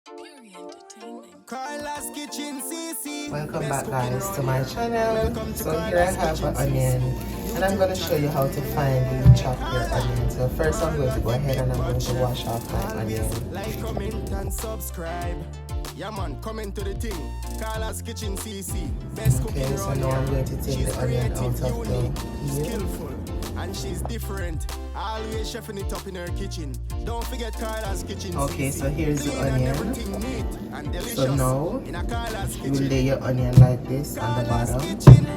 Welcome back guys to my channel. So here I have an onion and I'm going to show you how to finely chop your onion. So first I'm going to go ahead and I'm going to wash off my onion. Like, comment and subscribe. Yeah man, comment to the thing. carlaskitchencc. Best cooking Okay, so now I'm going to take the onion out of the peel. Skillful, and she's different. Always chefing it up in her kitchen. Don't forget Carla's Kitchen. Okay, so here's the onion. So now in a Carla's you Kitchen. lay your onion like this on the bottom,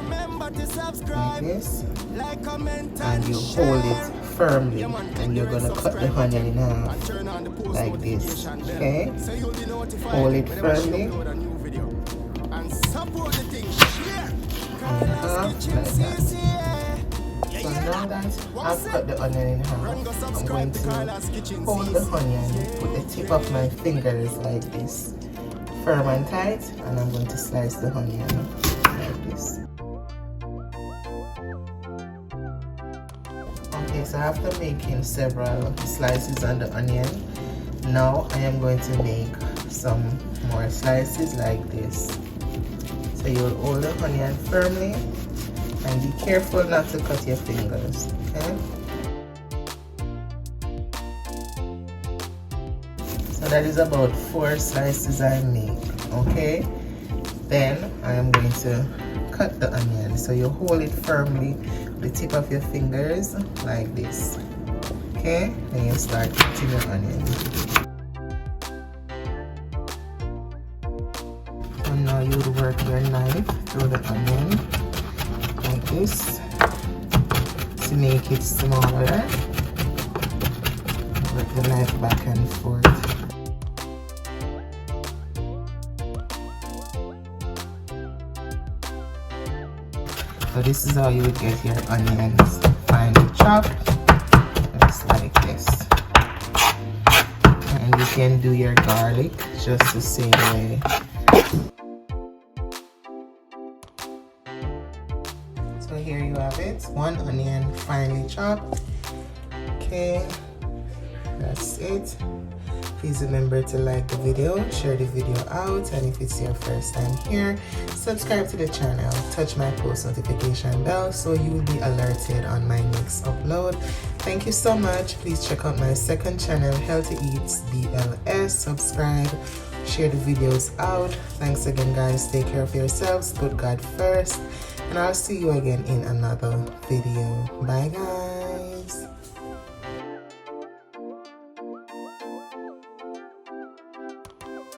Remember to like subscribe, this, like, comment, and you hold it firmly, and you're gonna cut the onion in half like this. Okay, hold it firmly and support the thing. in half like that. So now that I've cut the onion in half, I'm going to hold the onion with the tip of my fingers like this, firm and tight, and I'm going to slice the onion like this. Okay, so after making several slices on the onion, now I am going to make some more slices like this. So you'll hold the onion firmly and be careful not to cut your fingers, okay? So that is about 4 slices I make, okay? Then I am going to cut the onion. So you hold it firmly with the tip of your fingers like this, okay? Then you start cutting your onion. So now you would work your knife through the onion like this to make it smaller. Work the knife back and forth. So this is how you would get your onions finely chopped, just like this. And you can do your garlic just the same way. So here you have it, 1 onion finely chopped. Okay, that's it. Please remember to like the video, share the video out, and if it's your first time here, subscribe to the channel, touch my post notification bell so you will be alerted on my next upload. Thank you so much. Please check out my second channel, Healthy Eats BLS. Subscribe, share the videos out. Thanks again guys, take care of yourselves, put God first, and I'll see you again in another video. Bye guys.